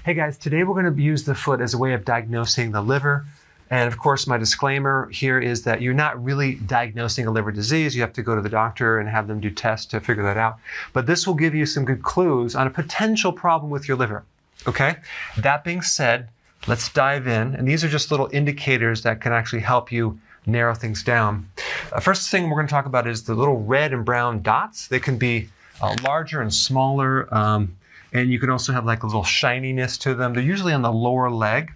Hey guys, today we're going to use the foot as a way of diagnosing the liver. And of course, my disclaimer here is that you're not really diagnosing a liver disease. You have to go to the doctor and have them do tests to figure that out. But this will give you some good clues on a potential problem with your liver. Okay? That being said, let's dive in. And these are just little indicators that can actually help you narrow things down. First thing we're going to talk about is the little red and brown dots. They can be larger and smaller. And you can also have like a little shininess to them. They're usually on the lower leg.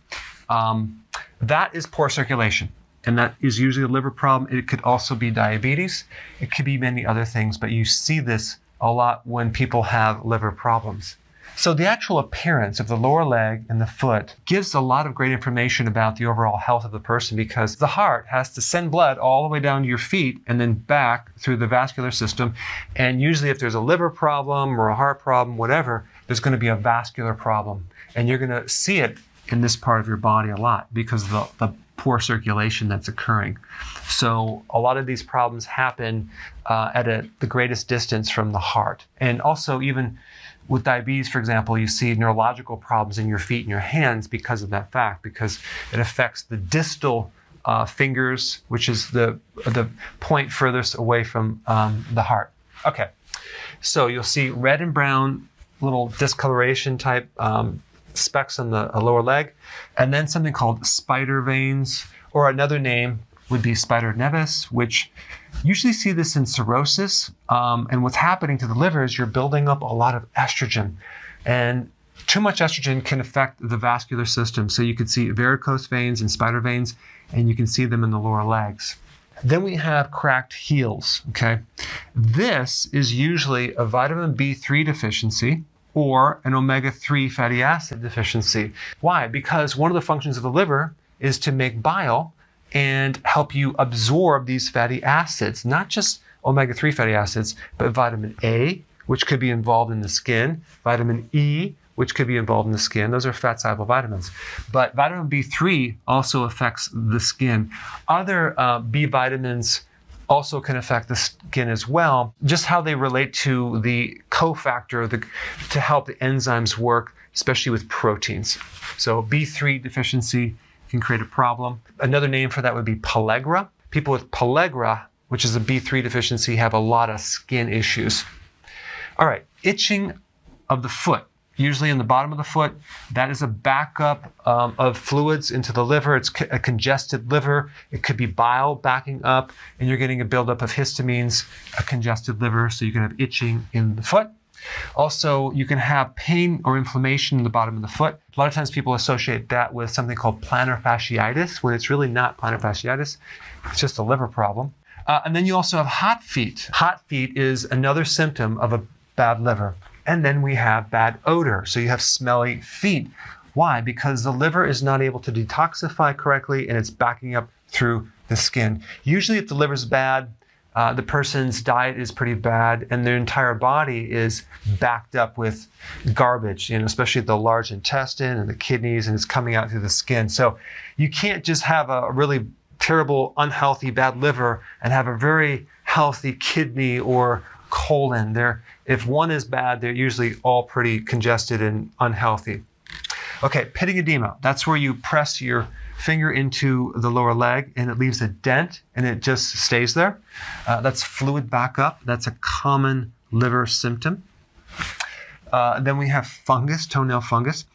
That is poor circulation. And that is usually a liver problem. It could also be diabetes. It could be many other things, but you see this a lot when people have liver problems. So the actual appearance of the lower leg and the foot gives a lot of great information about the overall health of the person, because the heart has to send blood all the way down to your feet and then back through the vascular system. And usually if there's a liver problem or a heart problem, whatever, there's going to be a vascular problem. And you're going to see it in this part of your body a lot because of the poor circulation that's occurring. So a lot of these problems happen at the greatest distance from the heart. And also even with diabetes, for example, you see neurological problems in your feet and your hands because of that fact, because it affects the distal fingers, which is the point furthest away from the heart. Okay, so you'll see red and brown little discoloration type specks on the lower leg, and then something called spider veins, or another name would be spider nevis, which usually see this in cirrhosis. And what's happening to the liver is you're building up a lot of estrogen, and too much estrogen can affect the vascular system. So you can see varicose veins and spider veins, and you can see them in the lower legs. Then we have cracked heels, okay? This is usually a vitamin B3 deficiency or an omega-3 fatty acid deficiency. Why? Because one of the functions of the liver is to make bile and help you absorb these fatty acids, not just omega-3 fatty acids, but vitamin A, which could be involved in the skin, vitamin E, which could be involved in the skin. Those are fat-soluble vitamins. But vitamin B3 also affects the skin. Other B vitamins also can affect the skin as well, just how they relate to the cofactor to help the enzymes work, especially with proteins. So B3 deficiency can create a problem. Another name for that would be pellagra. People with pellagra, which is a B3 deficiency, have a lot of skin issues. All right, itching of the foot, usually in the bottom of the foot. That is a backup of fluids into the liver. It's a congested liver. It could be bile backing up, and you're getting a buildup of histamines, a congested liver, so you can have itching in the foot. Also, you can have pain or inflammation in the bottom of the foot. A lot of times people associate that with something called plantar fasciitis, when it's really not plantar fasciitis. It's just a liver problem. And then you also have hot feet. Hot feet is another symptom of a bad liver. And then we have bad odor. So you have smelly feet. Why? Because the liver is not able to detoxify correctly, and it's backing up through the skin. Usually if the liver's bad, the person's diet is pretty bad, and their entire body is backed up with garbage, especially the large intestine and the kidneys, and it's coming out through the skin. So you can't just have a really terrible, unhealthy, bad liver and have a very healthy kidney or colon. If one is bad, they're usually all pretty congested and unhealthy. Okay, pitting edema. That's where you press your finger into the lower leg and it leaves a dent and it just stays there. That's fluid backup. That's a common liver symptom. Then we have fungus, toenail fungus.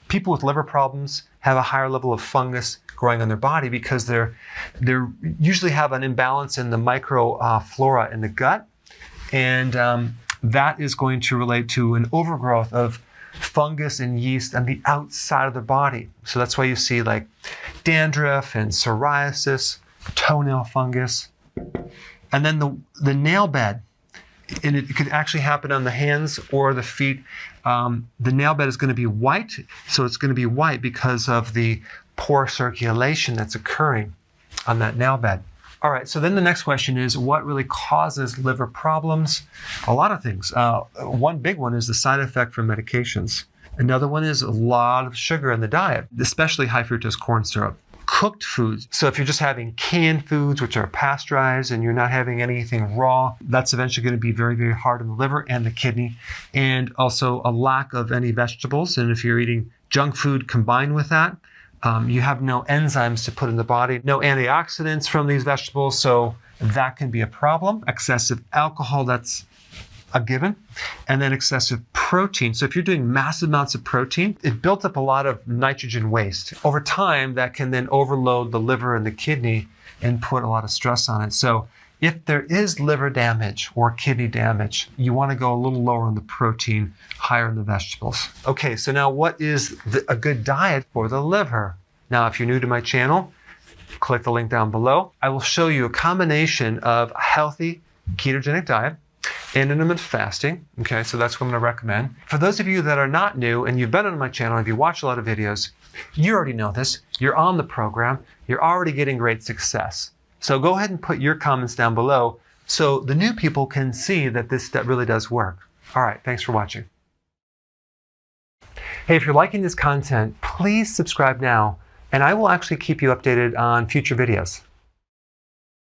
People with liver problems have a higher level of fungus growing on their body because they usually have an imbalance in the microflora in the gut. And that is going to relate to an overgrowth of fungus and yeast on the outside of the body. So that's why you see like dandruff and psoriasis, toenail fungus. And then the nail bed, and it could actually happen on the hands or the feet. The nail bed is going to be white. So it's going to be white because of the poor circulation that's occurring on that nail bed. All right, so then the next question is, what really causes liver problems? A lot of things. One big one is the side effect from medications. Another one is a lot of sugar in the diet, especially high fructose corn syrup. cooked foods. So if you're just having canned foods, which are pasteurized, and you're not having anything raw, that's eventually going to be very, very hard on the liver and the kidney. And also a lack of any vegetables. And if you're eating junk food combined with that, you have no enzymes to put in the body, no antioxidants from these vegetables. So that can be a problem. Excessive alcohol, that's a given. And then excessive protein. So if you're doing massive amounts of protein, it builds up a lot of nitrogen waste. Over time, that can then overload the liver and the kidney and put a lot of stress on it. So if there is liver damage or kidney damage, you want to go a little lower on the protein, higher in the vegetables. Okay, so now what is a good diet for the liver? Now, if you're new to my channel, click the link down below. I will show you a combination of a healthy ketogenic diet and intermittent fasting. Okay, so that's what I'm going to recommend. For those of you that are not new and you've been on my channel, if you watch a lot of videos, you already know this. You're on the program. You're already getting great success. So go ahead and put your comments down below so the new people can see that that really does work. All right, thanks for watching. Hey, if you're liking this content, please subscribe now, and I will actually keep you updated on future videos.